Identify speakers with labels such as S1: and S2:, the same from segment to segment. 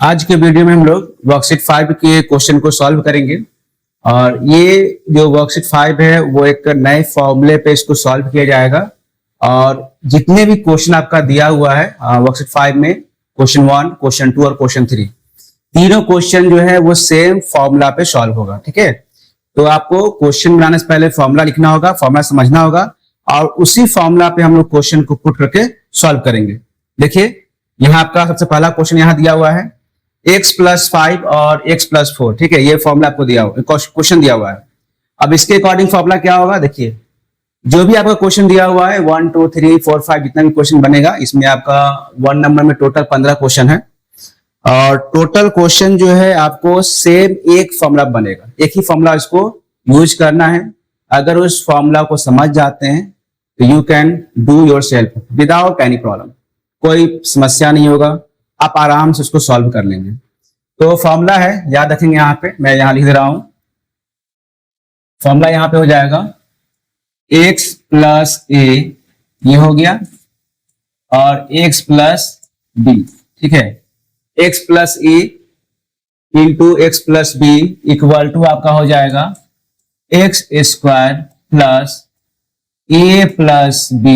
S1: आज के वीडियो में हम लोग वर्कशीट 5 के क्वेश्चन को सॉल्व करेंगे। और ये जो वर्कशीट 5 है वो एक नए फॉर्मूले पे इसको सॉल्व किया जाएगा। और जितने भी क्वेश्चन आपका दिया हुआ है वर्कशीट 5 में, क्वेश्चन 1, क्वेश्चन 2 और क्वेश्चन 3, तीनों क्वेश्चन जो है वो सेम फॉर्मूला पे सॉल्व होगा। ठीक है, तो आपको क्वेश्चन बनाने से पहले फॉर्मूला लिखना होगा, फॉर्मूला समझना होगा और उसी फॉर्मूला पे हम लोग क्वेश्चन को पुट करके सॉल्व करेंगे। देखिए, यहाँ आपका सबसे पहला क्वेश्चन यहाँ दिया हुआ है x+5 और x+4। ठीक है, ये फॉर्मूला आपको दिया हुआ, क्वेश्चन दिया हुआ है। अब इसके अकॉर्डिंग फॉर्मूला क्या होगा, देखिए जो भी आपका क्वेश्चन दिया हुआ है 1 2 3 4 5 जितना भी क्वेश्चन बनेगा, इसमें आपका 1 नंबर में टोटल 15 क्वेश्चन है और टोटल क्वेश्चन जो है आपको सेम एक फॉर्मूला बनेगा, एक ही फॉर्मूला इसको यूज करना है। अगर उस फॉर्मूला को समझ जाते हैं तो you can do your self without any problem, कोई समस्या नहीं होगा, आप आराम से उसको सॉल्व कर लेंगे। तो फॉर्मूला है, याद रखेंगे, यहाँ पे मैं यहाँ लिख दे रहा हूं। फॉर्मूला यहाँ पे हो जाएगा x+a, ये हो गया, और x+b। ठीक है, x+a into x+b equal to आपका हो जाएगा x² plus a plus b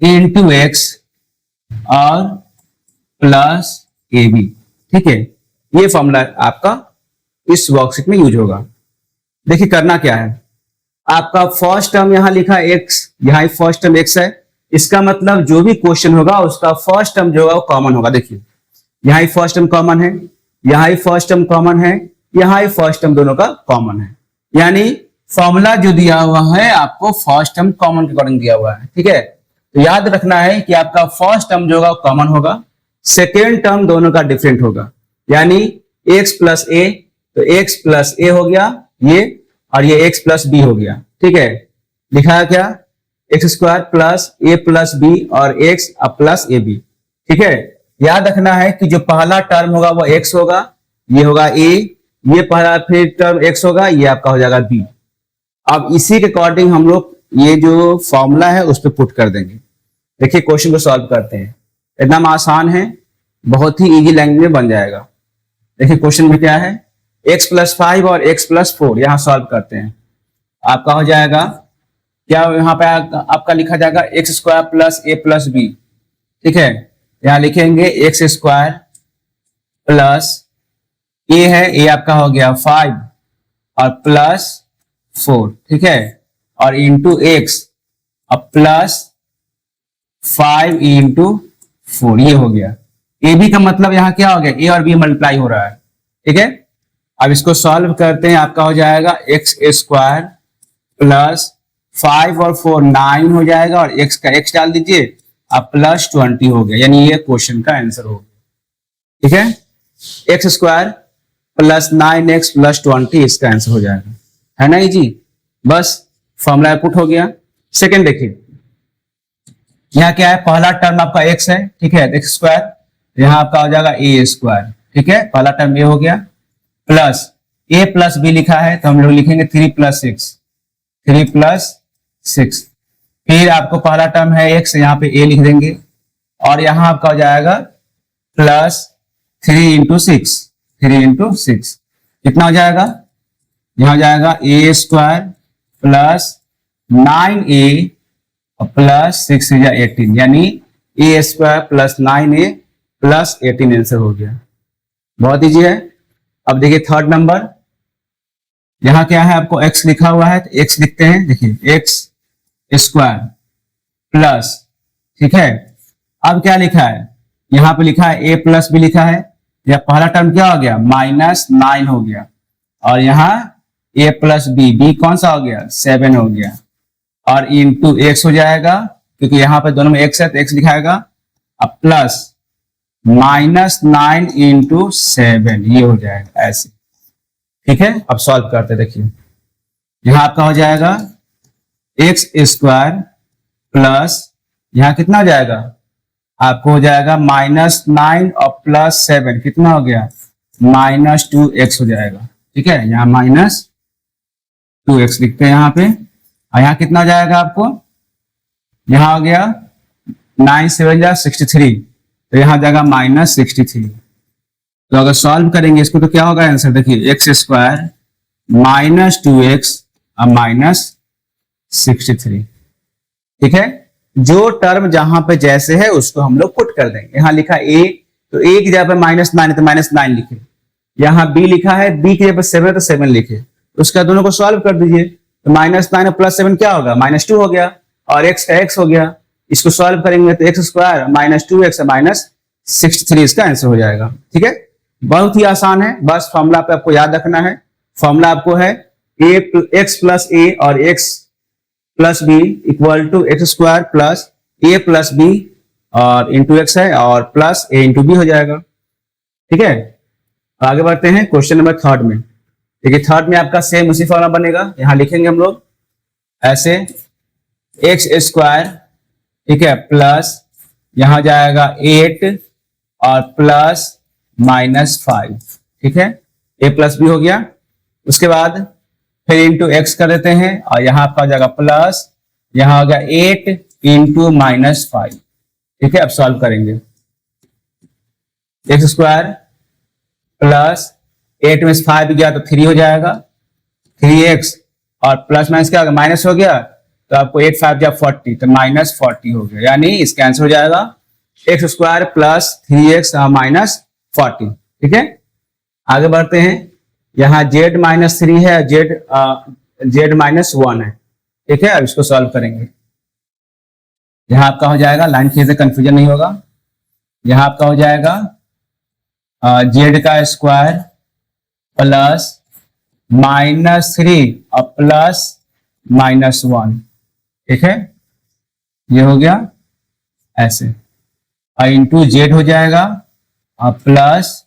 S1: into x और प्लस ab। ठीक है, ये फॉर्मूला आपका इस वर्कशीट में यूज होगा। देखिए करना क्या है, आपका फर्स्ट टर्म यहां लिखा है x, यहां फर्स्ट टर्म x है, इसका मतलब जो भी क्वेश्चन होगा उसका फर्स्ट टर्म जो होगा वो कॉमन होगा। देखिए यहां फर्स्ट टर्म कॉमन है, यहां फर्स्ट टर्म कॉमन है, यहां फर्स्ट टर्म दोनों का कॉमन है, यानी फॉर्मूला जो दिया हुआ है आपको फर्स्ट टर्म कॉमन के अकॉर्डिंग दिया हुआ है। ठीक है, तो याद रखना है कि आपका फर्स्ट टर्म जो होगा कॉमन होगा, सेकेंड टर्म दोनों का डिफरेंट होगा, यानी x+a, तो x+a हो गया ये, और ये x+b हो गया। ठीक है, लिखा है क्या, x² प्लस a+b और x प्लस ab। ठीक है, याद रखना है कि जो पहला टर्म होगा वो x होगा, ये होगा a, ये पहला फिर टर्म x होगा, ये आपका हो जाएगा b। अब इसी के अकॉर्डिंग हम लोग ये जो फॉर्मूला है उस पर पुट कर देंगे। देखिए क्वेश्चन को सॉल्व करते हैं, एकदम आसान है, बहुत ही इजी लैंग्वेज में बन जाएगा। देखिए क्वेश्चन में क्या है, x+5 और x+4 यहां सॉल्व करते हैं। आपका हो जाएगा क्या, यहाँ पे आपका लिखा जाएगा x² प्लस a+b। ठीक है, यहां लिखेंगे x² प्लस a है, a आपका हो गया 5 और प्लस 4। ठीक है, और इंटू x अब प्लस 5 इंटू 4, ये हो गया। ए बी का मतलब यहाँ क्या हो गया, ए और बी मल्टीप्लाई हो रहा है। ठीक है, अब इसको सॉल्व करते हैं, आपका हो जाएगा x² प्लस 5 और 4 9 हो जाएगा, और x का x डाल दीजिए, अब प्लस 20 हो गया, यानी ये क्वेश्चन का आंसर हो गया। ठीक है, x² प्लस 9x प्लस 20 इसका आंसर हो जाएगा, है ना जी। बस फॉर्मूला पुट हो गया। सेकंड देखिए, यहाँ क्या है, पहला टर्म आपका x है, ठीक है, x², यहाँ आपका हो जाएगा a²। ठीक है, पहला टर्म ये हो गया, प्लस a+b लिखा है तो हम लोग लिखेंगे 3 + 6। फिर आपको पहला टर्म है x, यहाँ पे a लिख देंगे, और यहाँ आपका हो जाएगा प्लस 3 × 6 कितना हो जाएगा, यहाँ हो जाएगा a² प्लस 9a प्लस 6 या 18, यानी a² plus 9a plus 18 answer हो गया। बहुत इजी है। अब देखिए थर्ड नंबर, यहाँ क्या है, आपको x लिखा हुआ है तो x लिखते हैं। देखिए x² प्लस, ठीक है, अब क्या लिखा है, यहाँ पे लिखा है a+b लिखा है, या पहला टर्म क्या हो गया, -9 हो गया, और यहाँ a+b, b कौन सा हो गया, 7 हो गया, और इंटू x हो जाएगा, क्योंकि यहाँ पे दोनों में x है तो x लिखाएगा, अब प्लस -9 इंटू 7, ये हो जाएगा ऐसे। ठीक है, अब सॉल्व करते देखिए, यहाँ आपका हो जाएगा x² प्लस, यहाँ कितना हो जाएगा, आपको हो जाएगा -9 और प्लस 7 कितना हो गया, -2x हो जाएगा। ठीक है, यहाँ -2x लिखते हैं यहाँ पे, और यहाँ कितना हो जाएगा आपको, यहाँ हो गया 9 7 जा 63, तो यहाँ जाएगा -63। तो अगर सॉल्व करेंगे इसको तो क्या होगा आंसर, देखिए एक्स स्क्वायर -2x और -63। ठीक है, जो टर्म जहां पे जैसे है उसको हम लोग पुट कर देंगे। यहाँ लिखा a, तो a की जगह पे -9 है तो -9 लिखे। यहाँ b लिखा है, b की जगह पे 7 है तो 7 लिखे। उसका दोनों को सॉल्व कर दीजिए, तो -9 और +7 क्या होगा, -2 हो गया, और x का x हो गया। इसको सॉल्व करेंगे तो एक्स स्क्वायर -2x -63 इसका आंसर हो जाएगा। ठीक है, बहुत ही आसान है, बस फॉर्मूला पे आपको याद रखना है। फॉर्मूला आपको है x प्लस a और x plus B equal to x square plus a plus B और इंटू एक्स है, और प्लस a इंटू बी हो जाएगा। ठीक है, आगे बढ़ते हैं क्वेश्चन नंबर 3 में। देखिए 3 में आपका सेम उसी फॉर्मूला बनेगा। यहां लिखेंगे हम लोग ऐसे एक्स स्क्वायर, ठीक है, प्लस यहां जाएगा 8 और प्लस -5। ठीक है, a प्लस बी हो गया। उसके बाद फिर इंटू एक्स कर देते हैं, और यहां आपका हो जाएगा प्लस, यहां होगा 8 इंटू -5। ठीक है, अब सॉल्व करेंगे। एक्स स्क्वायर प्लस 8 में 5 गया तो 3 हो जाएगा, 3x, और प्लस माइनस क्या होगा, माइनस हो गया, तो आपको 8 5 जा 40, तो -40 हो गया। यानी इसका आंसर हो जाएगा एक्स स्क्वायर प्लस 3x -40। ठीक है, आगे बढ़ते हैं। यहाँ z -3 है, z -1 है। ठीक है, अब इसको सॉल्व करेंगे। यहाँ आपका हो जाएगा, लाइन से कंफ्यूजन नहीं होगा, यहाँ आपका हो जाएगा z का स्क्वायर प्लस -3 और प्लस -1। ठीक है, ये हो गया ऐसे, और इंटू जेड हो जाएगा, और प्लस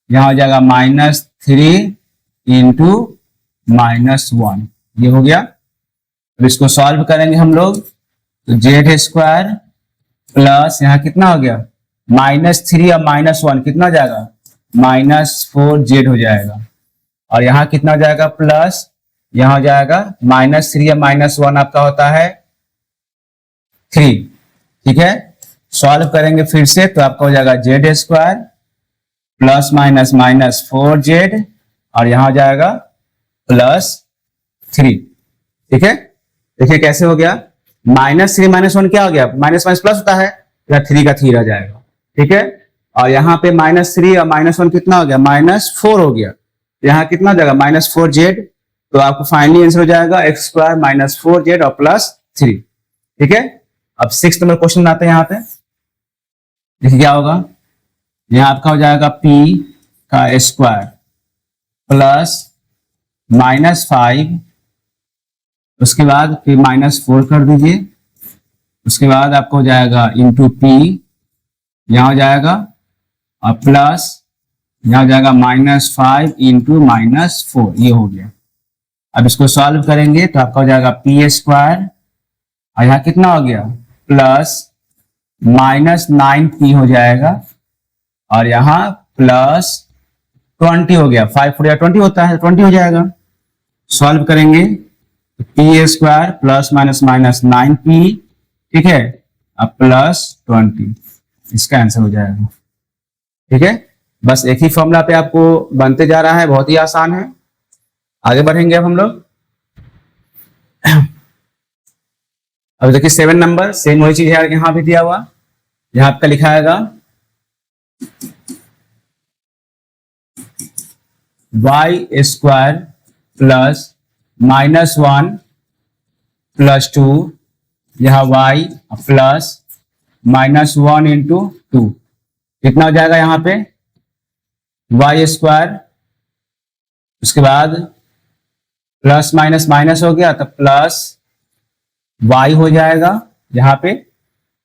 S1: यहां हो जाएगा -3 इंटू -1। ये हो गया। अब इसको सॉल्व करेंगे हम लोग, तो जेड स्क्वायर प्लस यहाँ कितना हो गया, -3 और -1 कितना हो जाएगा, -4z हो जाएगा, और यहाँ कितना हो जाएगा, प्लस यहाँ हो जाएगा -3 या -1 आपका होता है 3। ठीक है, सॉल्व करेंगे फिर से, तो आपका हो जाएगा जेड स्क्वायर प्लस -4z, और यहाँ हो जाएगा +3। ठीक है, देखिए कैसे हो गया, -3 -1 क्या हो गया, माइनस माइनस प्लस होता है, या 3 का 3 रह जाएगा। ठीक है, और यहाँ पे -3 और -1 कितना हो गया, -4 हो गया, यहाँ कितना हो जाएगा, -4z। तो आपको फाइनली आंसर हो जाएगा एक्स स्क्वायर -4z और +3। ठीक है, अब 6 नंबर क्वेश्चन बनाते हैं। यहाँ पे देखिए क्या होगा, यहाँ आपका हो जाएगा p का स्क्वायर प्लस -5, उसके बाद फिर -4 कर दीजिए, उसके बाद आपको हो जाएगा इंटू p, यहाँ हो जाएगा, और प्लस यहाँ हो जाएगा -5 इंटू -4। ये हो गया। अब इसको सॉल्व करेंगे तो आपका हो जाएगा p स्क्वायर, और यहाँ कितना हो गया, प्लस -9p हो जाएगा, और यहाँ प्लस 20 हो गया, 5 4 20 होता है, 20 हो जाएगा। सॉल्व करेंगे तो p स्क्वायर प्लस -9p, ठीक है, अब प्लस 20, इसका आंसर हो जाएगा। ठीक है, बस एक ही फॉर्मूला पे आपको बनते जा रहा है, बहुत ही आसान है। आगे बढ़ेंगे अब हम लोग। अब देखिए 7 नंबर, सेम वही चीज है, यहां भी दिया हुआ, यहां आपका लिखा आएगा y स्क्वायर प्लस -1 प्लस 2, यह y प्लस -1 इंटू 2, कितना हो जाएगा यहाँ पे, y स्क्वायर, उसके बाद प्लस माइनस माइनस हो गया तो प्लस y हो जाएगा यहाँ पे,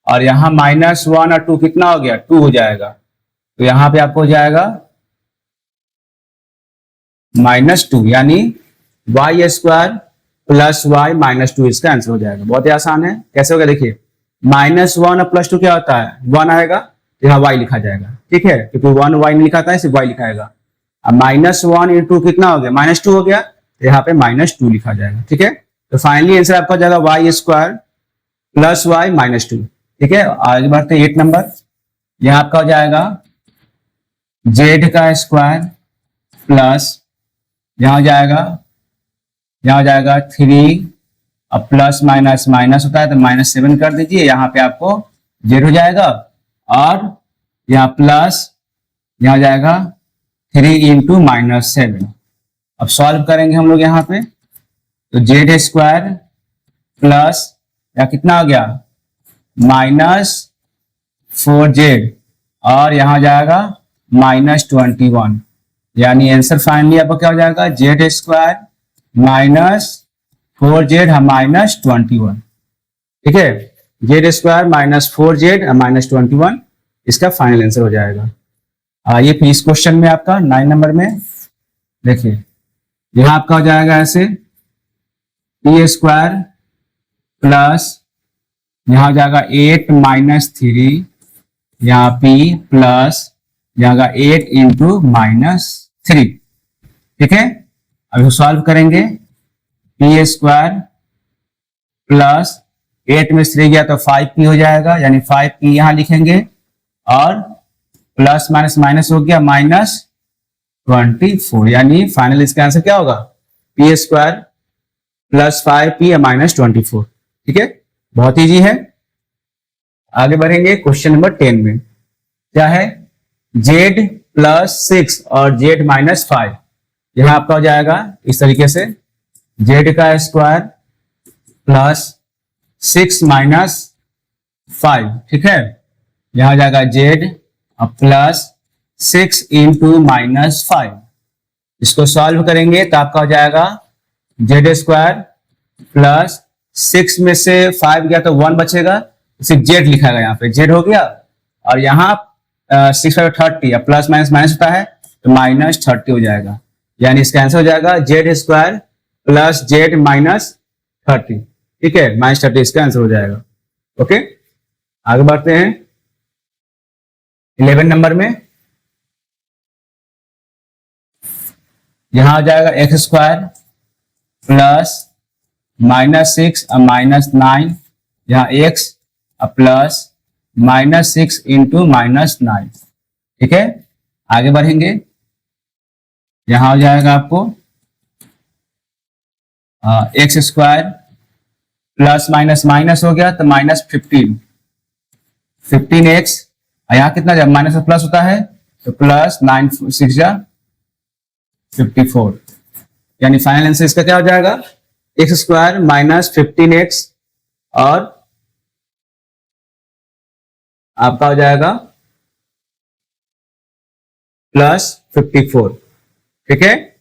S1: और यहाँ -1 और 2 कितना हो गया, 2 हो जाएगा, तो यहाँ पे आपको हो जाएगा -2, यानी y स्क्वायर प्लस y -2, इसका आंसर हो जाएगा। बहुत ही आसान है, कैसे होगा देखिए, -1 और +2 क्या होता है, 1 आएगा तो यहाँ y लिखा जाएगा। ठीक है, क्योंकि 1 y नहीं लिखा था, सिर्फ y लिखाएगा। अब -1 इंटू कितना हो गया, -2 हो गया, तो यहाँ पे -2 लिखा जाएगा। ठीक है, तो फाइनली आंसर आपका हो जाएगा y स्क्वायर प्लस y -2। ठीक है, आगे बढ़ते 8 नंबर। यहाँ आपका हो जाएगा जेड का स्क्वायर प्लस यहाँ हो जाएगा 3 अब प्लस माइनस माइनस होता है तो -7 कर दीजिए, यहाँ पे आपको जेड हो जाएगा और यहाँ प्लस यहाँ हो जाएगा 3 इंटू -7। अब सॉल्व करेंगे हम लोग यहाँ पे, तो जेड स्क्वायर प्लस या कितना हो गया -4z और यहाँ जाएगा -21, यानी आंसर फाइनली आपका क्या हो जाएगा जेड स्क्वायर -4z -21। ठीक है, जेड स्क्वायर -4z -21 इसका फाइनल आंसर हो जाएगा। आइए फिर इस क्वेश्चन में आपका 9 नंबर में देखिए, यहाँ आपका हो जाएगा ऐसे पी स्क्वायर प्लस यहाँ हो जाएगा 8 -3 यहाँ p प्लस जाएगा 8 इंटू -3। ठीक है, अभी सॉल्व करेंगे, पी स्क्वायर प्लस 8 में 3 गया तो 5p हो जाएगा, यानी 5p यहाँ लिखेंगे और प्लस माइनस माइनस हो गया -24, यानी फाइनल इसका आंसर क्या होगा पी स्क्वायर प्लस 5p -24। ठीक है, बहुत इजी है। आगे बढ़ेंगे क्वेश्चन नंबर 10 में, क्या है z प्लस 6 और z -5। यहां आपका हो जाएगा इस तरीके से z का स्क्वायर प्लस 6 -5। ठीक है, यहां हो जाएगा z प्लस 6 इंटू -5। इसको सॉल्व करेंगे तो आपका हो जाएगा z स्क्वायर प्लस 6 में से 5 गया तो 1 बचेगा, सिर्फ z लिखा गया, यहाँ पे z हो गया और यहाँ 6 5 30 प्लस माइनस माइनस होता है तो -30 हो जाएगा, यानी इसका आंसर हो जाएगा z स्क्वायर प्लस z -30। ठीक है, -30 इसका आंसर हो जाएगा। ओके, आगे बढ़ते हैं 11 नंबर में। यहां आ जाएगा x स्क्वायर प्लस -6 और -9, यहाँ x प्लस -6 इंटू -9। ठीक है, आगे बढ़ेंगे, यहां हो जाएगा आपको x square plus minus minus हो गया तो -15x, यहाँ कितना जब माइनस प्लस होता है तो प्लस 9 6 54, यानी फाइनल आंसर इसका क्या हो जाएगा x स्क्वायर -15x और आपका हो जाएगा +54। ठीक है,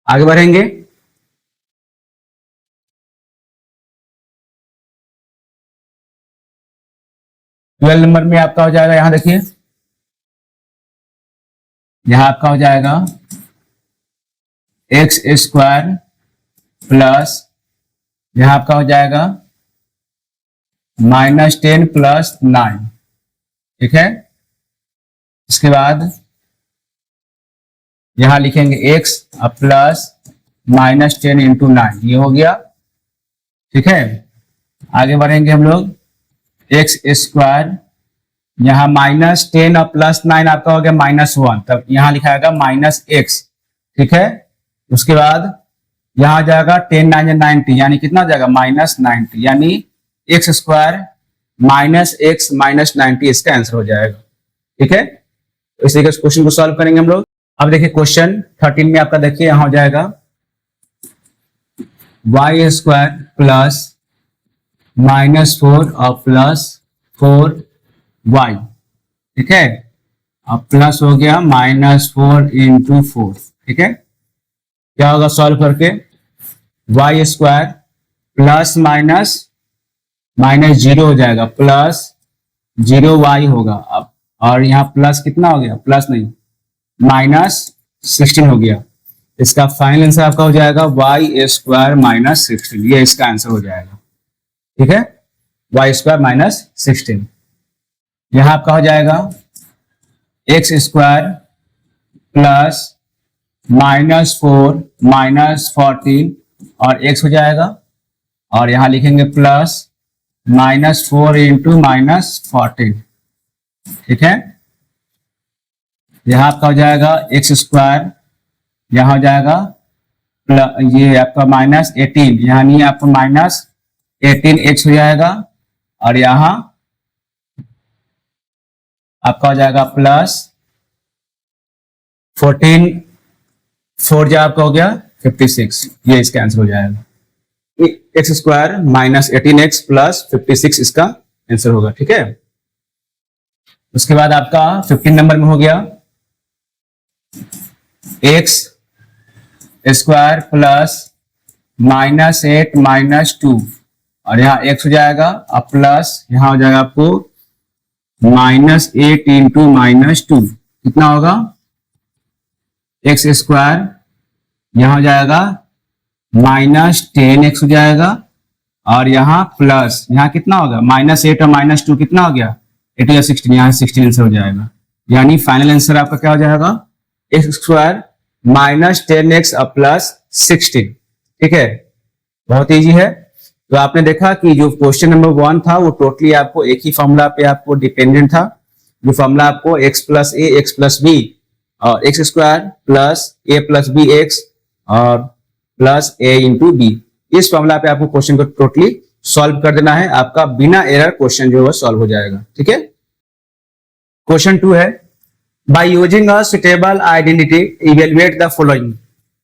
S1: आगे बढ़ेंगे, ट्वेल्व नंबर में आपका हो जाएगा, यहां देखिए यहां आपका हो जाएगा x स्क्वायर प्लस यहां आपका हो जाएगा -10 + 9। ठीक है, इसके बाद यहां लिखेंगे x प्लस -10 इंटू 9, ये हो गया। ठीक है, आगे बढ़ेंगे हम लोग, x स्क्वायर यहाँ -10 और +9 आपका हो गया -1, तब यहाँ लिखाएगा -x। ठीक है, उसके बाद यहाँ आ जाएगा 10 9 90, यानी कितना हो जाएगा -90, यानी x स्क्वायर -x -90 इसका आंसर हो जाएगा। ठीक है, तो इस तरीके से क्वेश्चन को सॉल्व करेंगे हम लोग। अब देखिए क्वेश्चन 13 में आपका देखिए यहाँ हो जाएगा y स्क्वायर प्लस -4 और +4y। ठीक है, अब प्लस हो गया -4 इंटू 4। ठीक है, क्या होगा सॉल्व करके y स्क्वायर प्लस माइनस 0 हो जाएगा, प्लस 0y होगा। अब और यहाँ प्लस कितना हो गया, प्लस नहीं -16 हो गया। इसका फाइनल आंसर आपका हो जाएगा y स्क्वायर -16, ये इसका आंसर हो जाएगा। ठीक है, y स्क्वायर -16। यहां आपका हो जाएगा x स्क्वायर प्लस -4 -14 और x हो जाएगा और यहां लिखेंगे प्लस -4 इंटू -14। ठीक है, यहां आपका हो जाएगा एक्स स्क्वायर, यहां हो जाएगा ये आपका -18, यानी आपका -18x हो जाएगा, और यहां आपका हो जाएगा प्लस 14, 4 जो आपका हो गया 56, ये इसका आंसर हो जाएगा। एक्स स्क्वायर -18x प्लस 56 इसका आंसर होगा। ठीक है, उसके बाद आपका 15 नंबर में हो गया एक्स स्क्वायर प्लस -8 -2, और यहाँ x हो जाएगा और प्लस यहाँ हो जाएगा आपको -8 इंटू -2, कितना होगा एक्स स्क्वायर, यहाँ हो जाएगा -10x हो जाएगा, और यहाँ प्लस यहाँ कितना होगा -8 और -2 कितना हो गया 8 या 16, यहाँ 16 आंसर हो जाएगा। यानी फाइनल आंसर आपका क्या हो जाएगा एक्स स्क्वायर -10x और प्लस 16। ठीक है, बहुत इजी है। तो आपने देखा कि जो क्वेश्चन नंबर 1 था वो टोटली आपको एक ही फॉर्मूला पे आपको डिपेंडेंट था। जो फॉर्मूला आपको x प्लस ए एक्स प्लस बी और x square plus A plus B x और प्लस ए इंटू बी, इस फॉर्मूला पे आपको क्वेश्चन को टोटली सॉल्व कर देना है, आपका बिना एरर क्वेश्चन जो है सॉल्व हो जाएगा। ठीक है, क्वेश्चन 2 है by using a suitable identity evaluate the following.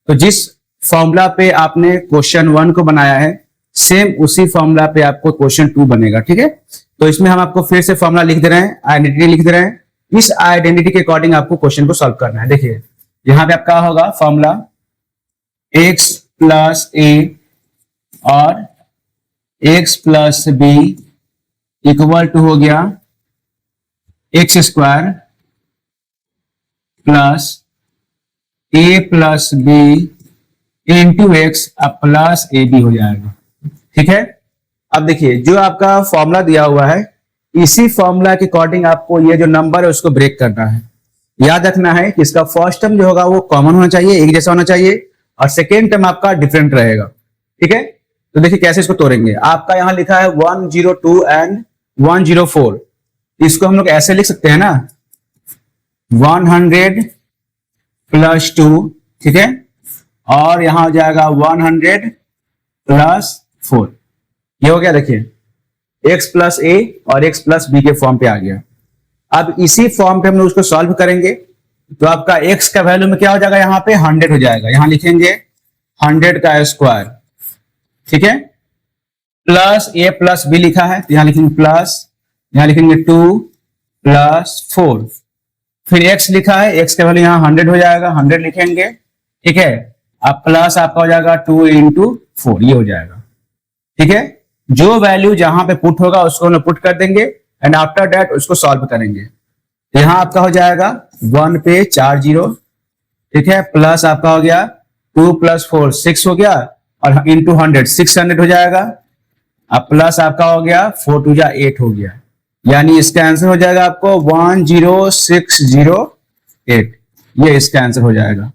S1: तो जिस फॉर्मूला पे आपने क्वेश्चन 1 को बनाया है सेम उसी फॉर्मूला पे आपको क्वेश्चन 2 बनेगा। ठीक है, तो इसमें हम आपको फिर से फॉर्मूला लिख दे रहे हैं, आइडेंटिटी लिख दे रहे हैं, इस आइडेंटिटी के अकॉर्डिंग आपको क्वेश्चन को सॉल्व करना है। देखिए यहां पे आपका होगा फॉर्मूला x प्लस ए और x plus B equal to हो गया x square plus A plus B into x plus A B हो जाएगा। ठीक है, अब देखिए जो आपका फॉर्मूला दिया हुआ है इसी फॉर्मूला के अकॉर्डिंग आपको ये जो नंबर है उसको ब्रेक करना है। याद रखना है कि इसका फर्स्ट टर्म जो होगा वो कॉमन होना चाहिए, एक जैसा होना चाहिए, और सेकेंड टर्म आपका डिफरेंट रहेगा। ठीक है, तो देखिए कैसे इसको तोड़ेंगे। आपका यहां लिखा है 102 एंड 104, इसको हम लोग ऐसे लिख सकते हैं ना 100 प्लस 2, ठीक है, और यहां हो जाएगा 100 प्लस 4, ये हो गया। देखिए x प्लस ए और x प्लस बी के फॉर्म पे आ गया। अब इसी फॉर्म पे हम लोग उसको सॉल्व करेंगे तो आपका x का वैल्यू में क्या हो जाएगा, यहाँ पे 100 हो जाएगा, यहां लिखेंगे 100 का स्क्वायर, ठीक है, प्लस a प्लस बी लिखा है तो यहां लिखेंगे प्लस, यहां लिखेंगे 2 प्लस 4, फिर x लिखा है, x का वैल्यू यहाँ 100 हो जाएगा, 100 लिखेंगे, ठीक है, अब प्लस आपका हो जाएगा 2 इंटू 4, ये हो जाएगा। ठीक है, जो वैल्यू जहां पे पुट होगा उसको हम पुट कर देंगे एंड आफ्टर दैट उसको सॉल्व करेंगे। यहां आपका हो जाएगा 1 पे 4 0, ठीक है, प्लस आपका हो गया 2 प्लस 4 6 हो गया, और इंटू 100 600 हो जाएगा, अब प्लस आपका हो गया 4 2 8 हो गया, यानी इसका आंसर हो जाएगा आपको 10608, ये इसका आंसर हो जाएगा।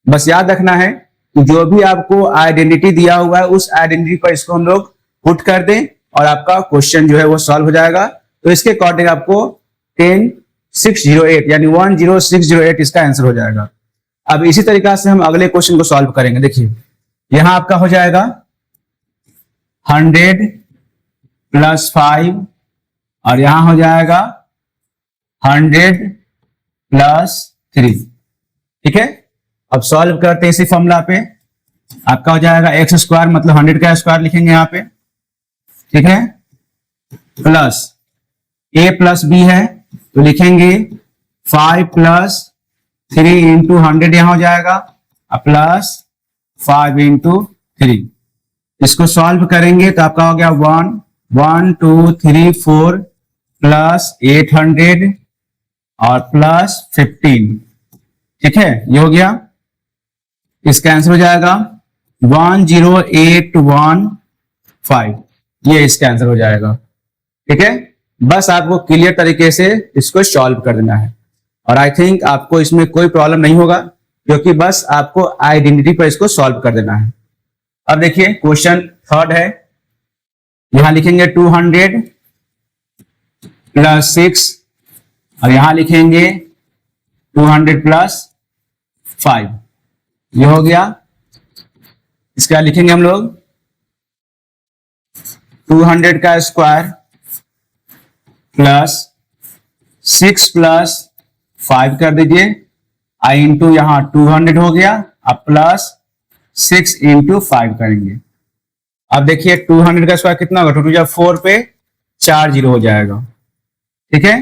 S1: बस याद रखना है कि जो भी आपको आइडेंटिटी दिया हुआ है उस आइडेंटिटी पर इसको हम लोग पुट कर दें और आपका क्वेश्चन जो है वो सॉल्व हो जाएगा। तो इसके अकॉर्डिंग आपको 10608 यानी 10608 इसका आंसर हो जाएगा। अब इसी तरीका से हम अगले क्वेश्चन को सॉल्व करेंगे। देखिए यहां आपका हो जाएगा 100 प्लस 5 और यहां हो जाएगा 100 प्लस 3, ठीक है। अब सॉल्व करते हैं इसी फॉर्मूला पे, आपका हो जाएगा एक्स स्क्वायर मतलब 100 का स्क्वायर लिखेंगे यहाँ पे, ठीक है, प्लस a प्लस बी है तो लिखेंगे 5 प्लस 3 इंटू 100 यहां हो जाएगा, प्लस 5 इंटू 3, इसको सॉल्व करेंगे तो आपका हो गया 1 1 2 3 4 प्लस 800 और प्लस 15, ठीक है, ये हो गया। इसका आंसर हो जाएगा 10815, ये इसका आंसर हो जाएगा। ठीक है, बस आपको क्लियर तरीके से इसको सॉल्व कर देना है और आई थिंक आपको इसमें कोई प्रॉब्लम नहीं होगा क्योंकि बस आपको आइडेंटिटी पर इसको सॉल्व कर देना है। अब देखिए क्वेश्चन 3 है, यहां लिखेंगे 200 प्लस 6 और यहां लिखेंगे 200 प्लस 5। ये हो गया। इसका लिखेंगे हम लोग 200 का स्क्वायर प्लस 6 प्लस 5 कर दीजिए, आई इंटू यहां 200 हो गया, अब प्लस 6 इंटू 5 करेंगे। अब देखिए 200 का स्क्वायर कितना होगा, 2 टू 4 पे 4 जीरो हो जाएगा, ठीक है,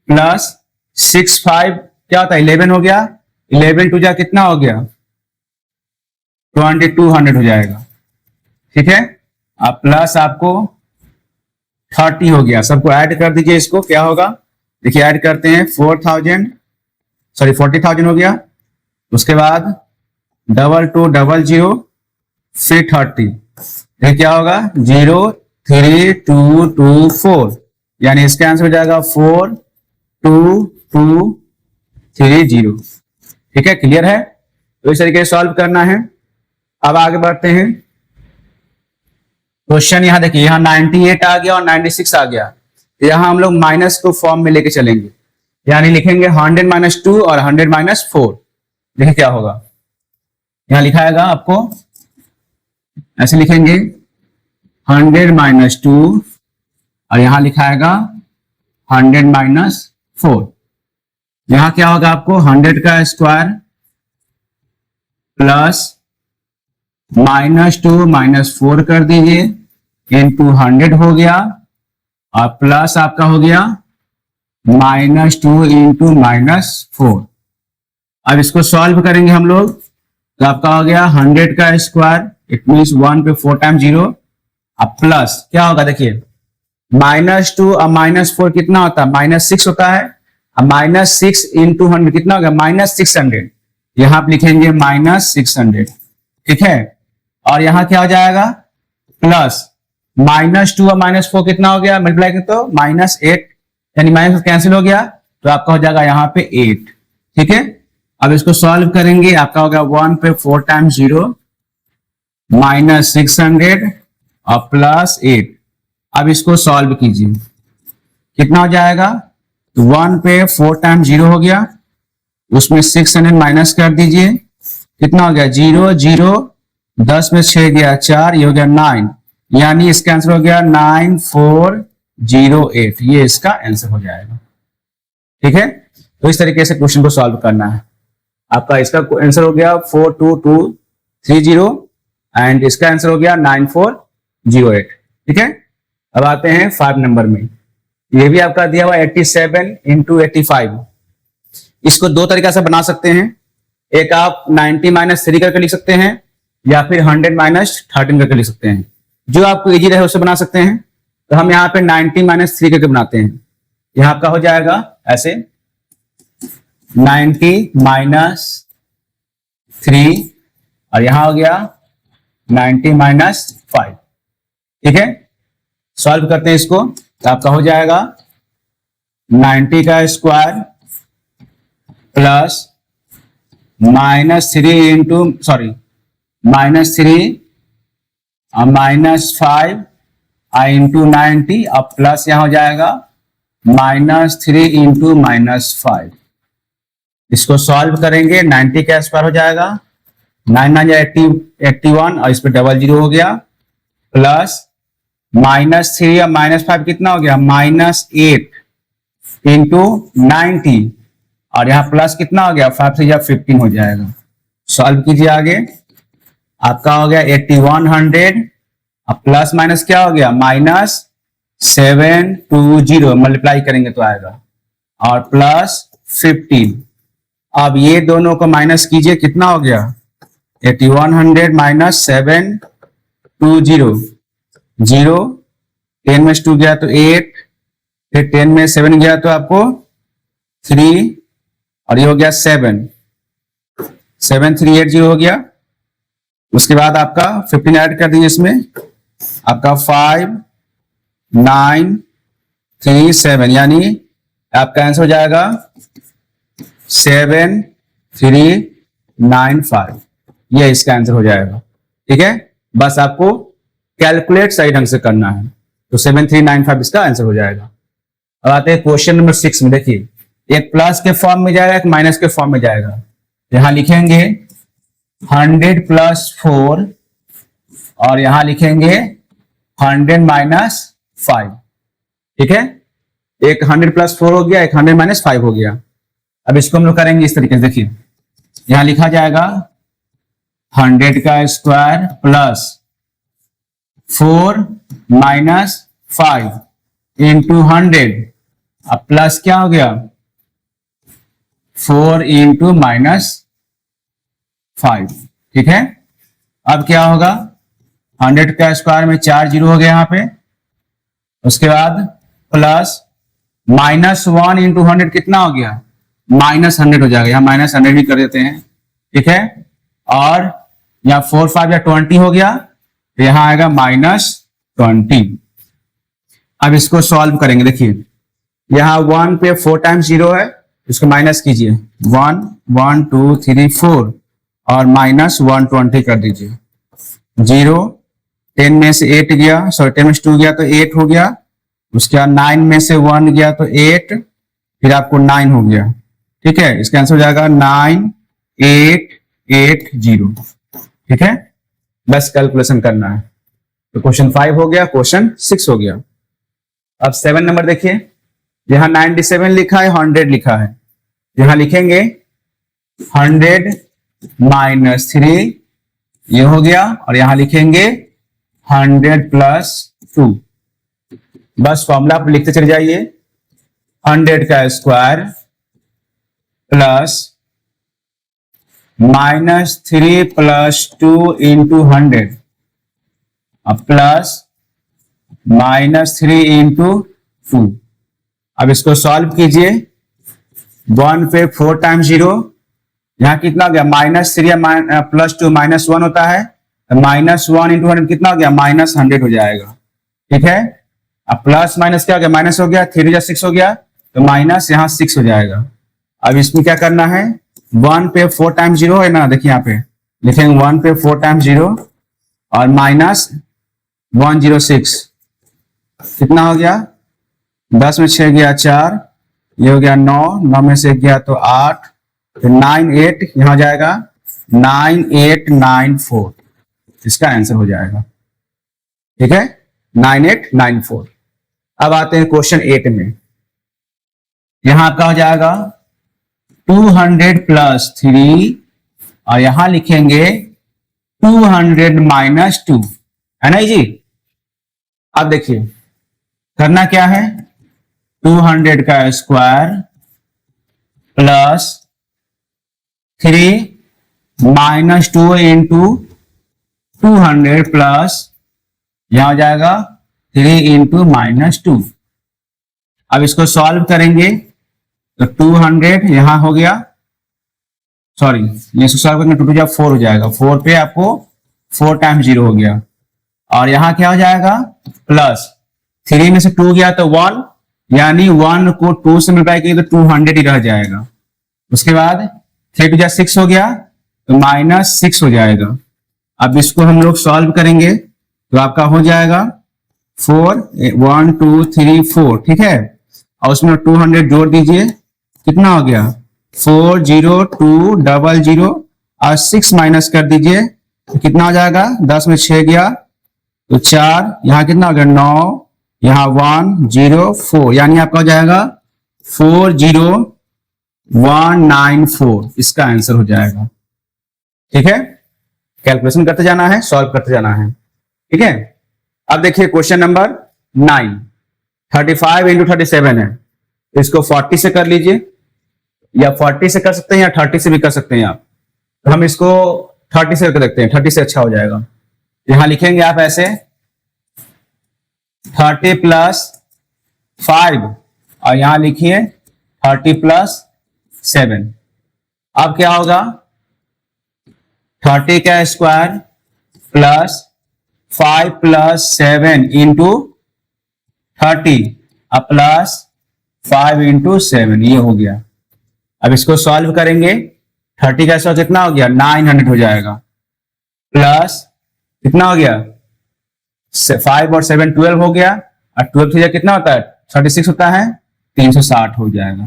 S1: प्लस 6 5 क्या होता है 11 हो गया, 11 टू जा कितना हो गया 200 हो जाएगा, ठीक है। अब प्लस आपको 30 हो गया, सबको ऐड कर दीजिए, इसको क्या होगा देखिए ऐड करते हैं 40,000 हो गया, उसके बाद 2200 फिर 30, ये क्या होगा 03224, यानी इसका आंसर हो जाएगा 42230, ठीक है, क्लियर है। तो इस तरीके से सॉल्व करना है। अब आगे बढ़ते हैं। क्वेश्चन यहां देखिए, यहां 98 आ गया और 96 आ गया, यहां हम लोग माइनस को फॉर्म में लेके चलेंगे, यानी लिखेंगे 100 - 2 और 100 - 4। देखिए क्या होगा, यहां लिखाएगा आपको ऐसे लिखेंगे 100 - 2 और यहां लिखाएगा 100 - 4। यहां क्या होगा आपको 100 का स्क्वायर प्लस -2 - 4 कर दीजिए इंटू 100 हो गया और प्लस आपका हो गया -2 इंटू -4। अब इसको सॉल्व करेंगे हम लोग, तो आपका हो गया 100 का स्क्वायर, इट मीन्स 1 पे 4 टाइम 0, अब प्लस क्या होगा देखिए -2 और -4 कितना होता है -6 होता है, अब -6 इंटू 100 कितना होगा -600, यहां आप लिखेंगे -600, ठीक है। और यहां क्या हो जाएगा प्लस -2 और -4 कितना हो गया मल्टीप्लाई करें तो -8, यानी माइनस कैंसिल हो गया, तो आपका हो जाएगा यहाँ पे 8, ठीक है। अब इसको सॉल्व करेंगे, आपका हो गया 1 पे 4 टाइम 0 -600 और प्लस 8। अब इसको सॉल्व कीजिए, कितना हो जाएगा 1 पे 4 टाइम 0 हो गया, उसमें 600 माइनस कर दीजिए, कितना हो गया 0 0, 10 में 6 गया 4, ये हो गया 9, यानी इसका आंसर हो गया 9408, ये इसका आंसर हो जाएगा, ठीक है। तो इस तरीके से क्वेश्चन को सॉल्व करना है। आपका इसका आंसर हो गया 42230 एंड इसका आंसर हो गया 9408, ठीक है। अब आते हैं 5 नंबर में, ये भी आपका दिया हुआ 87 इंटू 85। इसको दो तरीका से बना सकते हैं, एक आप 90 - 3 करके लिख सकते हैं या फिर 100 - 13 करके लिख सकते हैं, जो आपको इजी रहे उससे बना सकते हैं। तो हम यहाँ पे 90 - 3 करके बनाते हैं, यहाँ आपका हो जाएगा ऐसे 90 - 3 और यहां हो गया 90 - 5, ठीक है। सॉल्व करते हैं इसको, तो आपका हो जाएगा 90 का स्क्वायर प्लस -3 इंटू -3 और -5 इंटू 90 और प्लस यहां हो जाएगा -3 इंटू -5। इसको सॉल्व करेंगे, 90 का स्क्वायर हो जाएगा 9 9 81 और इस पे 00 हो गया, प्लस -3 और -5 कितना हो गया -8 इंटू 90 और यहाँ प्लस कितना हो गया 5 से 15 हो जाएगा। सॉल्व कीजिए आगे, आपका हो गया 8100 और प्लस माइनस क्या हो गया -720, मल्टीप्लाई करेंगे तो आएगा, और प्लस 15। अब ये दोनों को माइनस कीजिए, कितना हो गया 8100 माइनस 720, 0 10 में 2 गया तो 8, फिर 10 में 7 गया तो आपको 3 और ये हो गया 7380 हो गया। उसके बाद आपका 15 ऐड कर दीजिए इसमें, आपका 5 9 3 7, यानी आपका आंसर हो जाएगा 7395, ये इसका आंसर हो जाएगा, ठीक है। बस आपको कैलकुलेट सही ढंग से करना है। तो 7395 इसका आंसर हो जाएगा। अब आते हैं क्वेश्चन नंबर 6 में। देखिए, एक प्लस के फॉर्म में जाएगा, एक माइनस के फॉर्म में जाएगा। यहां लिखेंगे 100 प्लस 4 और यहां लिखेंगे 100 माइनस 5। ठीक है, एक 100 प्लस 4 हो गया, एक 100 माइनस 5 हो गया। अब इसको हम लोग करेंगे इस तरीके से। देखिए, यहां लिखा जाएगा 100 का स्क्वायर प्लस 4 माइनस 5 इंटू 100। अब प्लस क्या हो गया, 4 इंटू माइनस 5। ठीक है, अब क्या होगा, 100 का स्क्वायर में 4 जीरो हो गया यहाँ पे। उसके बाद प्लस माइनस 1 इंटू 100 कितना हो गया, माइनस 100 हो जाएगा। यहाँ माइनस 100 भी कर देते हैं। ठीक है, और यहाँ 4 5 या 20 हो गया, तो यहाँ आएगा माइनस 20। अब इसको सॉल्व करेंगे। देखिए, यहाँ 1 पे 4 टाइम्स 0 है, इसको माइनस कीजिए। 1 1 2 3 4 और माइनस 120 कर दीजिए। 0 10 में से 8 गया, सॉरी 10 में से 2 गया तो 8 हो गया। उसके बाद 9 में से 1 गया तो 8, फिर आपको 9 हो गया। ठीक है, इसका आंसर हो जाएगा 9880। ठीक है, बस कैलकुलेशन करना है। तो क्वेश्चन 5 हो गया, क्वेश्चन 6 हो गया। अब 7 नंबर देखिए, यहां 97 लिखा है, 100 लिखा है। यहां लिखेंगे 100 माइनस 3, ये हो गया, और यहां लिखेंगे 100 प्लस 2। बस फॉर्मूला आप लिखते चले जाइए। 100 का square plus minus 3 plus 2 into 100 plus minus 3 into 2। अब इसको सॉल्व कीजिए। 1 पे 4 टाइम्स 0, यहां कितना हो गया, माइनस 3 प्लस 2 माइनस 1 होता है, माइनस 1 इंटू 100 कितना हो गया, माइनस 100 हो जाएगा। ठीक है, अब प्लस माइनस क्या हो गया, माइनस हो गया, 3 6 हो गया, तो माइनस यहाँ 6 हो जाएगा। अब इसमें क्या करना है, 1 पे 4 टाइम्स 0 है ना, देखिए यहाँ पे लिखेंगे 1 पे 4 टाइम्स 0 और माइनस 106 कितना हो गया, 10 में 6 गया 4, ये हो गया 9, 9 में से गया तो 8, तो 9 8 यहां जाएगा 9894, इसका आंसर हो जाएगा। ठीक है, 9894। अब आते हैं क्वेश्चन 8 में। यहां आपका हो जाएगा 200 प्लस 3 और यहां लिखेंगे 200 माइनस 2, है ना जी। अब देखिए करना क्या है, 200 का square plus 3 minus 2 into 200 plus यहां हो जाएगा 3 इंटू माइनस 2। अब इसको सॉल्व करेंगे तो 200 यहां हो गया, सॉरी ये सॉल्व करने 2 2 4 हो जाएगा। 4 पे आपको 4 टाइम्स 0 हो गया, और यहां क्या हो जाएगा प्लस 3 में से 2 गया तो 1, यानी 1 को 2 से मल्टीप्लाई किए तो 200 ही रह जाएगा। उसके बाद 3 2 6 हो गया तो माइनस 6 हो जाएगा। अब इसको हम लोग सॉल्व करेंगे तो आपका हो जाएगा 4 1 2 3 4। ठीक है, और उसमें 200 जोड़ दीजिए, कितना हो गया 40200 और 6 माइनस कर दीजिए तो कितना हो जाएगा, 10 में 6 गया तो 4, यहां कितना हो गया 9, यहां 104, यानी आपका हो जाएगा 40194, इसका आंसर हो जाएगा। ठीक है, कैलकुलेशन करते जाना है, सॉल्व करते जाना है। ठीक है, अब देखिए क्वेश्चन नंबर 9, 35 इंटू 37 है, इसको 40 से कर लीजिए, या 40 से कर सकते हैं या 30 से भी कर सकते हैं आप। तो हम इसको 30 से करके देखते हैं, 30 से अच्छा हो जाएगा। यहां लिखेंगे आप ऐसे 30 प्लस 5 और यहां लिखिए 30 प्लस 7। अब क्या होगा, 30 का square plus 5 plus 7 into 30 plus 5 into 7, ये हो गया। अब इसको सॉल्व करेंगे, 30 का स्क्वायर कितना हो गया 900 हो जाएगा, प्लस कितना हो गया 5 और 7 12 हो गया, और 12 से कितना होता है 36 होता है, 360 हो जाएगा।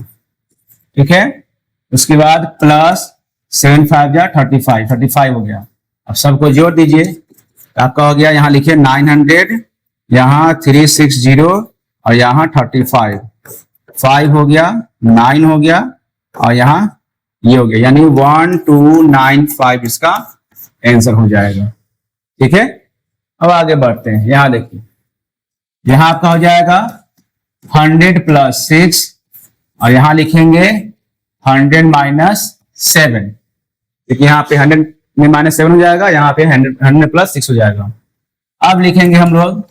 S1: ठीक है, उसके बाद प्लस 7 5 जा 35, 35 हो गया। अब सबको जोड़ दीजिए, आपका हो गया, यहाँ लिखिए 900, यहाँ 360 और यहाँ 35, 5 हो गया, 9 हो गया और यहाँ ये हो गया, यानी 1295 इसका आंसर हो जाएगा। ठीक है, अब आगे बढ़ते हैं। यहाँ देखिए, यहाँ आपका हो जाएगा 100 प्लस 6 और यहाँ लिखेंगे 100 माइनस 7। देखिए यहाँ पे 100 में माइनस 7 हो जाएगा, यहाँ पे 100 प्लस 6 हो जाएगा। अब लिखेंगे हम लोग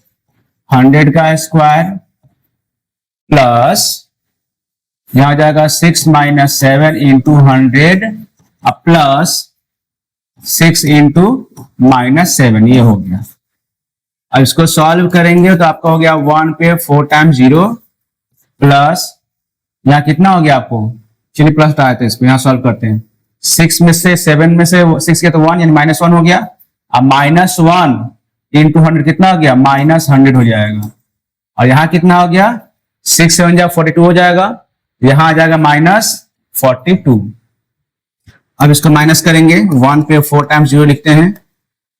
S1: 100 का स्क्वायर प्लस यहाँ हो जाएगा 6 minus 7 into 100 plus 6 into minus 7, ये हो गया। अब इसको सॉल्व करेंगे तो आपका हो गया 1 पे 4 टाइम्स 0 प्लस यहाँ कितना हो गया आपको, चलिए प्लस आया था, इसको यहाँ सॉल्व करते हैं। 6 में से 7 में से 6 के तो 1 यानी -1 हो गया। अब -1 इंटू 100 कितना हो गया, -100 हो जाएगा। और यहाँ कितना हो गया, 6 7 जा 42 हो जाएगा, यहाँ आ जाएगा -42। अब इसको माइनस करेंगे, 1 पे 4 टाइम्स 0 लिखते हैं,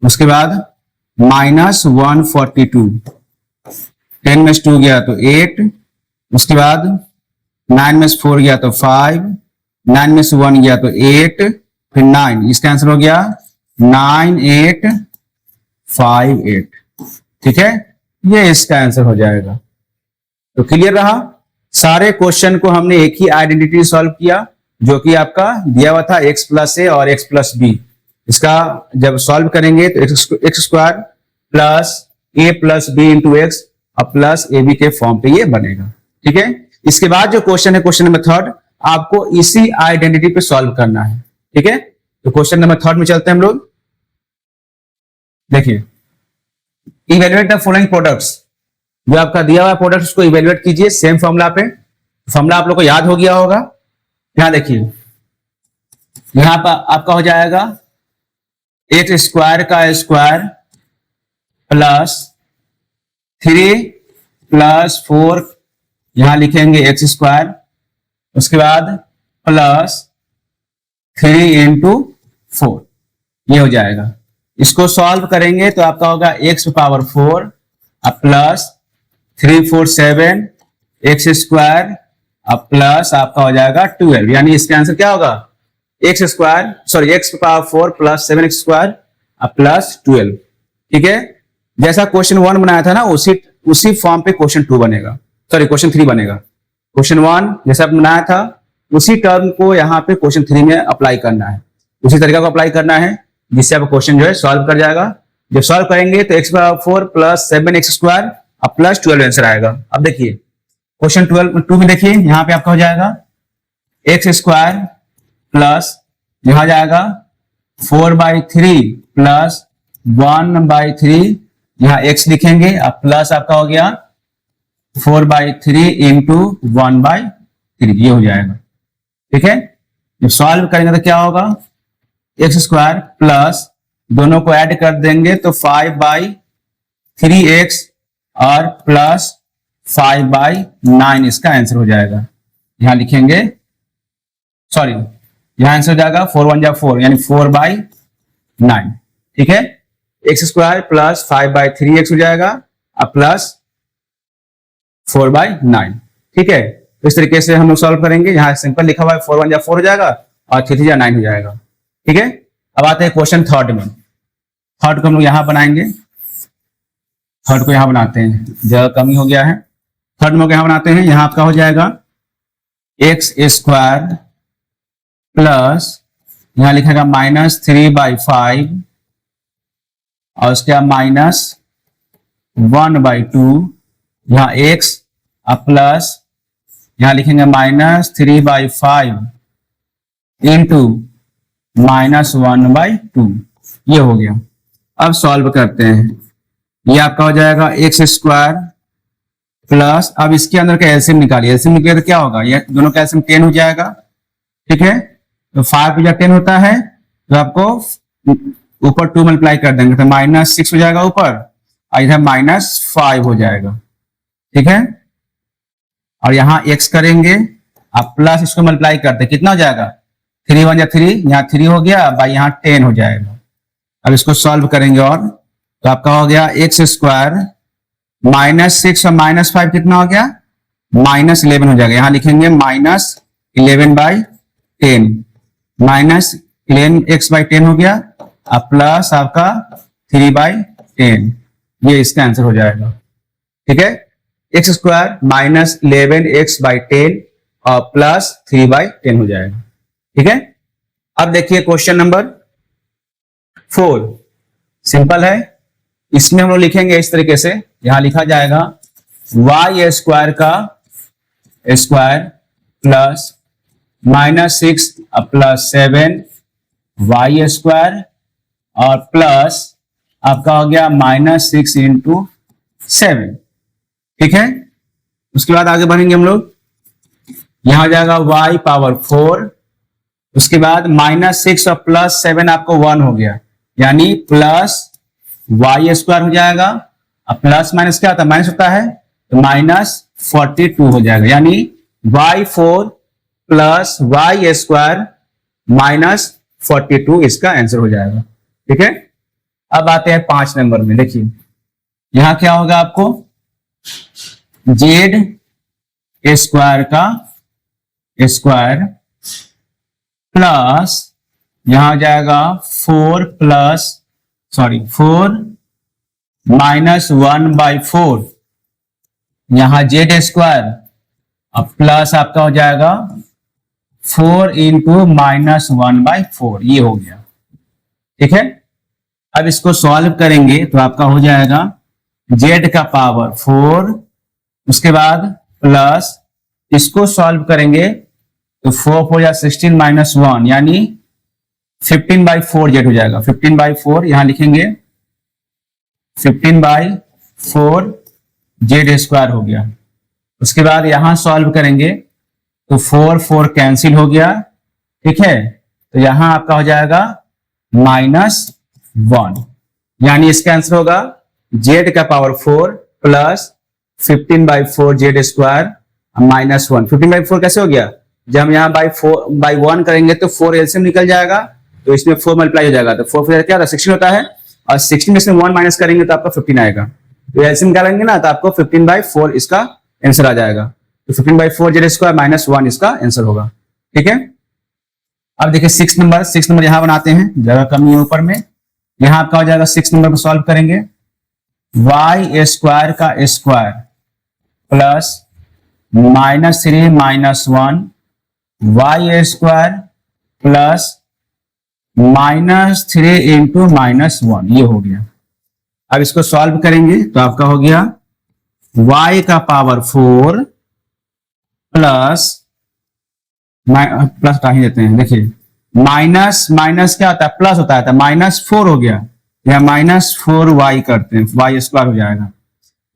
S1: उसके बाद -142, 10 में से 2 गया तो 8, उसके बाद 9 में से 4 गया तो 5, 9 में से 1 गया तो 8, फिर 9, इसका आंसर हो गया 9858। ठीक है, ये इसका आंसर हो जाएगा। तो क्लियर रहा, सारे क्वेश्चन को हमने एक ही आइडेंटिटी सॉल्व किया, जो कि आपका दिया हुआ था x प्लस ए और x प्लस बी। इसका जब सॉल्व करेंगे तो x square plus A plus B into x और प्लस ए बी के फॉर्म पे ये बनेगा। ठीक है, इसके बाद जो क्वेश्चन है, क्वेश्चन नंबर 3, आपको इसी आइडेंटिटी पे सॉल्व करना है। ठीक है, तो क्वेश्चन नंबर 3 में चलते हैं हम लोग। देखिए, इवेल्युएट द फॉलोइंग प्रोडक्ट्स, जो आपका दिया हुआ प्रोडक्ट उसको इवेल्युएट कीजिए सेम फॉर्मूला पे। फॉर्मूला आप लोग को याद हो गया होगा। यहां देखिए, यहां पर आपका हो जाएगा एक्स स्क्वायर का स्क्वायर प्लस 3 प्लस 4, यहां लिखेंगे एक्स स्क्वायर, उसके बाद प्लस 3 इंटू 4, ये हो जाएगा। इसको सॉल्व करेंगे तो आपका होगा x power 4 plus 3 4 7 x square plus आपका हो जाएगा 12, यानी इसका आंसर क्या होगा, x square sorry x power 4 plus 7 x square plus 12। ठीक है, जैसा क्वेश्चन 1 बनाया था ना, उसी फॉर्म पे क्वेश्चन 2 बनेगा, सॉरी क्वेश्चन 3 बनेगा। क्वेश्चन 1 जैसा बनाया था उसी टर्म को यहाँ पे क्वेश्चन 3 में अप्लाई करना है, उसी तरीका को अप्लाई करना है, जिससे आपका क्वेश्चन जो है सॉल्व कर जाएगा। जब सॉल्व करेंगे तो x power 4 plus 7 x square plus 12 answer आएगा। अब देखिए क्वेश्चन 2 में देखिए, यहाँ पे आपका हो जाएगा एक्स स्क्वायर प्लस यहाँ जाएगा 4/3 प्लस 1/3, यहाँ x लिखेंगे, अब प्लस आपका हो गया 4/3 इंटू 1/3, ये हो जाएगा। ठीक है, जब सॉल्व करेंगे तो क्या होगा, एक्स स्क्वायर प्लस दोनों को ऐड कर देंगे तो 5/3x और प्लस 5/9 इसका आंसर हो जाएगा। यहां लिखेंगे, सॉरी यहां आंसर हो जाएगा 4 1 जा 4, यानी 4/9। ठीक है, एक्स स्क्वायर प्लस 5/3x हो जाएगा और प्लस 4/9। ठीक है, इस तरीके से हम लोग सॉल्व करेंगे। यहाँ सिंपल लिखा हुआ है 4 1 जा 4 हो जाएगा और 3 3 जा 9 हो जाएगा। ठीक है, अब आते हैं क्वेश्चन 3 में। 3 को हम लोग यहां बनाएंगे, 3 को यहां बनाते हैं, जगह कमी हो गया है। 3 में यहां बनाते हैं, यहां आपका हो जाएगा एक्स स्क्वायर प्लस यहां लिखेगा -3/5 और उसके बाद -1/2, यहाँ x प्लस यहां लिखेंगे -3/5 इंटू -1/2, ये हो गया। अब सॉल्व करते हैं, ये आपका हो जाएगा एक्स स्क्वायर प्लस, अब इसके अंदर का एलसीएम निकालिए, एलसीएम निकालिए तो क्या होगा, ये दोनों का एलसीएम 10 हो जाएगा। ठीक है, तो 5 या 10 होता है तो आपको ऊपर 2 मल्टीप्लाई कर देंगे तो -6 हो जाएगा ऊपर और इधर -5 हो जाएगा। ठीक है, और यहाँ x करेंगे, आप प्लस इसको मल्टीप्लाई करते कितना हो जाएगा, 3 1 या 3, यहाँ 3 हो गया, बाई यहाँ 10 हो जाएगा। अब इसको सॉल्व करेंगे और तो आपका हो गया एक्स स्क्वायर -6 और -5 कितना हो गया, -11 हो जाएगा। यहाँ लिखेंगे -11/10, -11x/10 हो गया, अब प्लस आपका 3/10, ये इसका आंसर हो जाएगा। ठीक है, एक्स स्क्वायर -11x/10 और प्लस 3/10 हो जाएगा। ठीक है, अब देखिए क्वेश्चन नंबर 4, सिंपल है। इसमें हम लोग लिखेंगे इस तरीके से, यहां लिखा जाएगा y स्क्वायर का square plus -6 plus 7 y square और प्लस आपका हो गया -6 इंटू 7। ठीक है, उसके बाद आगे बढ़ेंगे हम लोग, यहां हो जाएगा y पावर 4, उसके बाद -6 और प्लस 7 आपको 1 हो गया, यानी प्लस y स्क्वायर हो जाएगा। अब प्लस माइनस क्या होता है, माइनस होता है, तो -42 हो जाएगा, यानी y4 प्लस y स्क्वायर -42 इसका आंसर हो जाएगा। ठीक है, अब आते हैं 5 नंबर में। देखिए यहां क्या होगा, आपको z स्क्वायर का स्क्वायर प्लस यहां हो जाएगा 4 -1/4, यहां जेड स्क्वायर, अब प्लस आपका हो जाएगा 4 इंटू -1/4, ये हो गया। ठीक है, अब इसको सॉल्व करेंगे तो आपका हो जाएगा जेड का पावर 4, उसके बाद प्लस इसको सॉल्व करेंगे तो 4 4 या 16 -1, यानी 15/4 जेड हो जाएगा। 15/4 यहां लिखेंगे, 15/4 जेड स्क्वायर हो गया। उसके बाद यहां सॉल्व करेंगे तो 4 4 कैंसिल हो गया। ठीक है, तो यहां आपका हो जाएगा -1, यानी इसका आंसर होगा जेड का पावर 4 प्लस 15/4 जेड स्क्वायर -1। 15/4 कैसे हो गया, जब हम यहाँ बाई 1 करेंगे तो 4 एलसीएम निकल जाएगा, तो इसमें 4 मल्टीप्लाई हो जाएगा, तो 4 क्या होता है, 16 होता है, और 16 में से 1 माइनस करेंगे तो आपका 15 आएगा। तो एलसीएम निकालेंगे ना, तो आपको 15/4 इसका आंसर आ जाएगा। तो 15/4 जेड स्क्वायर -1 इसका आंसर होगा। ठीक है, अब देखिए 6 नंबर यहां बनाते हैं, जगह कमी है ऊपर में। यहां आपका हो जाएगा 6 नंबर पर सॉल्व करेंगे, y स्क्वायर का square plus -3 -1 y square plus -3 into -1, ये हो गया। अब इसको सॉल्व करेंगे तो आपका हो गया y का पावर 4 प्लस का ही देते हैं, देखिए माइनस क्या होता है, प्लस होता है, -4 हो गया, या -4y करते हैं, y स्क्वायर हो जाएगा।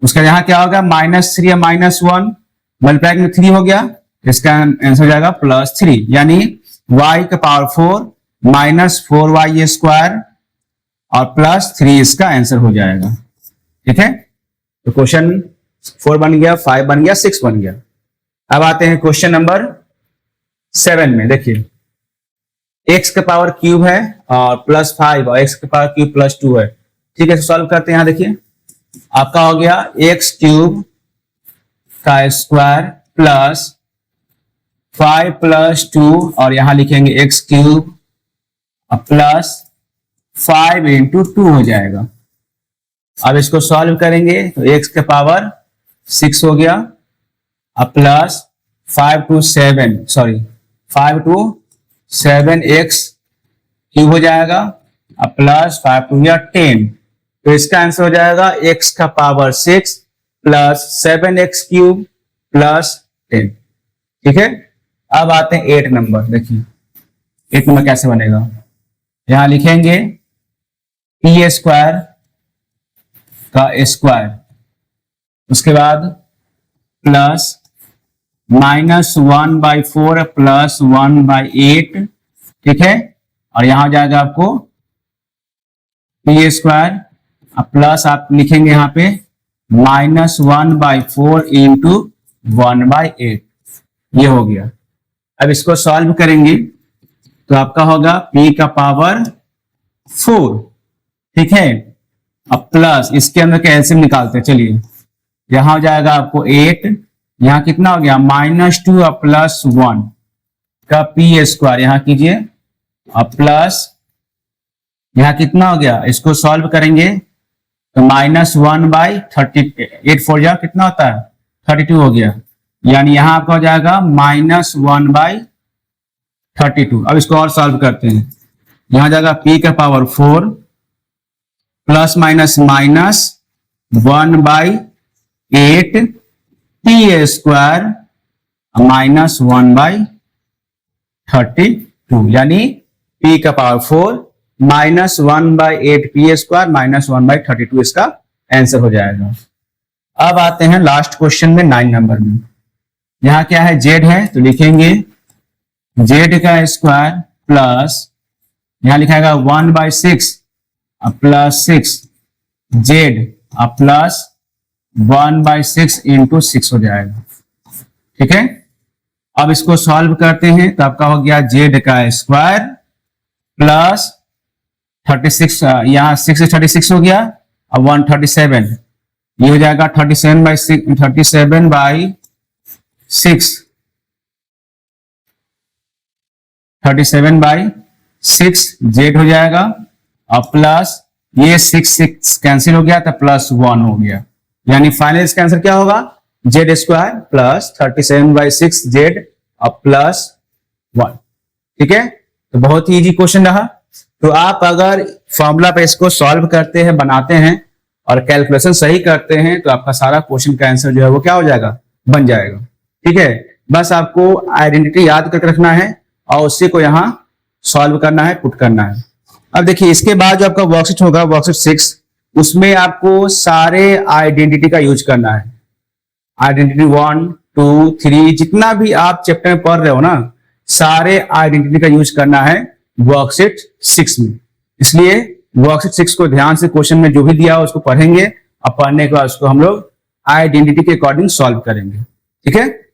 S1: उसका यहाँ क्या होगा, -3 या -1 मल्टीप्लाई में 3 हो गया, इसका आंसर हो जाएगा +3, यानी y का पावर 4 -4y स्क्वायर और +3 इसका आंसर हो जाएगा। ठीक है, तो क्वेश्चन 4 बन गया, 5 बन गया, 6 बन गया। अब आते हैं क्वेश्चन नंबर 7 में। देखिए x का पावर क्यूब है और +5 और x का पावर क्यूब +2 है। ठीक है, सॉल्व करते हैं। यहाँ देखिए आपका हो गया x क्यूब का स्क्वायर प्लस 5 + 2 और यहां लिखेंगे x क्यूब प्लस 5 इंटू 2 हो जाएगा। अब इसको सॉल्व करेंगे तो x के पावर 6 हो गया, अब प्लस 5 to 7x क्यूब हो जाएगा, अब प्लस 5 to 10, तो इसका आंसर हो जाएगा x का power 6 plus 7x cube plus 10। ठीक है, अब आते हैं 8 नंबर। देखिए 8 नंबर कैसे बनेगा, यहां लिखेंगे p स्क्वायर का स्क्वायर, उसके बाद प्लस -1/4 प्लस 1/8। ठीक है, और यहां हो जाएगा आपको p स्क्वायर, प्लस आप लिखेंगे यहाँ पे -1/4 इंटू 1/8, ये हो गया। अब इसको सॉल्व करेंगे तो आपका होगा p का पावर 4, ठीक है। अब प्लस इसके अंदर का एलसीएम निकालते हैं, चलिए। यहां हो जाएगा आपको 8, यहां कितना हो गया -2 और +1 का p स्क्वायर, यहां कीजिए। अब प्लस यहां कितना हो गया, इसको सॉल्व करेंगे तो -1/30, 8 4 जा कितना होता है 32 हो गया, यानी यहां आपका हो जाएगा -1/32। अब इसको और सॉल्व करते हैं, यहां जाएगा p का power 4 plus minus minus 1/8 p square -1/32, यानी p का पावर 4 -1/8 p स्क्वायर -1/32 इसका आंसर हो जाएगा। अब आते हैं लास्ट क्वेश्चन में 9 नंबर में। यहां क्या है, z है तो लिखेंगे z का स्क्वायर प्लस यहां लिखाएगा 1/6 प्लस 6 z प्लस 1/6 इंटू 6 हो जाएगा, ठीक है। अब इसको सॉल्व करते हैं तो आपका हो गया z का स्क्वायर प्लस 36, यहाँ 6 से 36 हो गया, अब 137, ये हो जाएगा 37/6 z हो जाएगा, और प्लस ये 6 कैंसिल हो गया तो +1 हो गया, यानी फाइनल इसका आंसर क्या होगा z स्क्वायर प्लस 37/6 z और +1, ठीक है। तो बहुत ही इजी क्वेश्चन रहा। तो आप अगर फॉर्मूला पे इसको सॉल्व करते हैं, बनाते हैं और कैलकुलेशन सही करते हैं तो आपका सारा क्वेश्चन का आंसर जो है वो क्या हो जाएगा, बन जाएगा, ठीक है। बस आपको आइडेंटिटी याद करके रखना है और उसी को यहाँ सॉल्व करना है, पुट करना है। अब देखिए इसके बाद जो आपका वर्कशीट होगा, वर्कशीट 6, उसमें आपको सारे आइडेंटिटी का यूज करना है। आइडेंटिटी 1 2 3 जितना भी आप चैप्टर में पढ़ रहे हो ना, सारे आइडेंटिटी का यूज करना है वर्कशीट 6 में। इसलिए वर्कशीट 6 को ध्यान से क्वेश्चन में जो भी दिया हो उसको पढ़ेंगे और पढ़ने के बाद उसको हम लोग आइडेंटिटी के अकॉर्डिंग सॉल्व करेंगे, ठीक है।